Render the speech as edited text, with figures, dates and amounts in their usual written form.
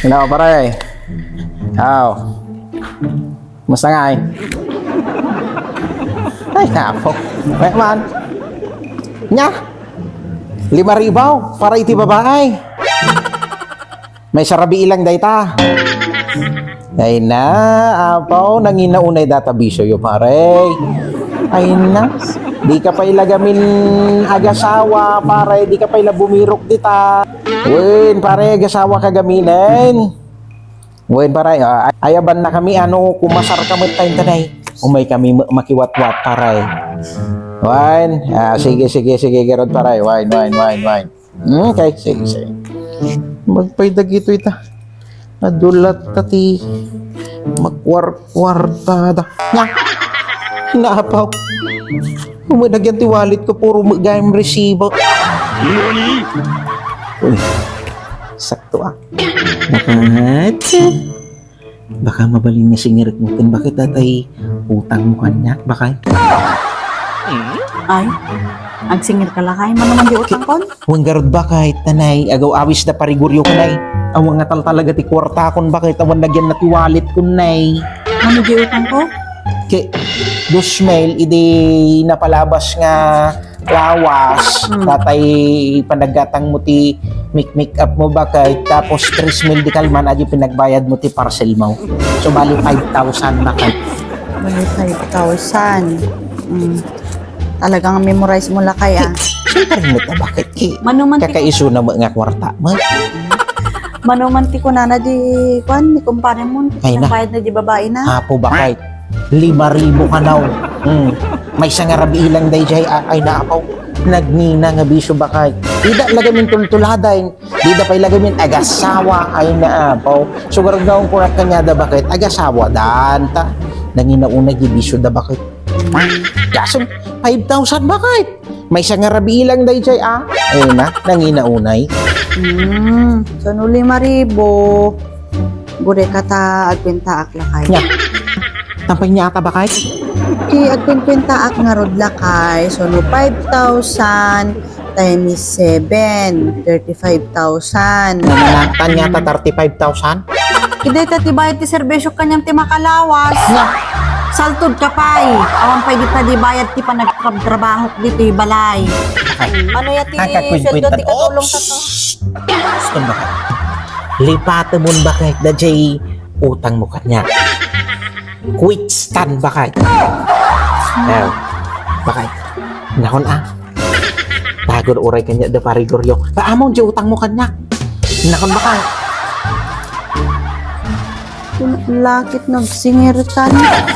Ano, pare? Aw. Musta nga eh? Ay, napo. May man. Nya. 5,000 para iti babae. May sarabi ilang dayta. Ay na, apaw, nanginaunay databisyo yo pare. Ay na, di ka pa ilagamin agasawa pare, di ka pa ila bumirok dita. Wen pare, agasawa kagaminan. Wen pare, ayaban na kami ano, kumasar kami tayong tanay. Umay kami makiwat-wat pare. Wen, sige gerod pare, wine. Okay, sige. Magpaydag ito ita. Nadulat tati. Magkwarta-da. Nya. Naapaw. Umunagyan ti wallet ko, puro magayang resibo. Uy, sakto ah. Baka mabaling niya singirik mo. Bakit tatay utang mo kanya? Baka? Ay, agsingir ka lakay. Man naman di utang kon? Huwag garod ba kahit tanay, agaw awis na pariguryo ko nay. Awang nga talaga ti kwarta kon bakit awan lagyan na ti wallet ko nay. Ano di utang ko? Ke, dusmail, idi napalabas nga lawas. Tatay panagatang mo ti make up mo bakit tapos 3,000 di kalman adi pinagbayad mo ti parcel mo. So bali 5,000 bakit. Bali 5,000. Talagang memorize mo lakay ah. Siyempre mo ta bakit ki. Manumanti Kakaiso na mo nga kwarta mo. Manumanti ko na di kwan, ni kumpare mo. Ay na. Bayad na di babae na. Apo bakit? 5,000 ka naw. May sangarabi ilang day jay ay naapaw. Nagnina nga bisyo bakay. Ida lagamin tultuladay. Ida pa ilagamin agasawa ay naapaw. So garagaw ko rat kanya da bakit agasawa danta. Nanginauna gi bisyo da bakit. Kaso 5,000 bakit? May sangarabi ilang day jay ay na nanginaunay. So no 5,000. Gure kata agpenta ak lakay. Nya. Tampay niya ata bakit? Agpenta ak nga rod lakay. So no 5,000 times 7, 35,000. Nananatan niya ata 35,000? Kiday ti bayad ti serbesyo kanyang ti makalawas. Nya. Saltod ka pa'y. Awan pa'y dita di bayad ti panagtrabaho dito yung balay. Ano yati sweldo ti katulong sa to? Gusto ba ka? Lipate mo ba kahit na jay utang mo kanya? Quick stand ba kahit? Bakit? Nahon bago na uray kanya da parigoryo. Paamon jay utang mo kanya? Nahon ba kahit? Lakit nagsingir ka niya.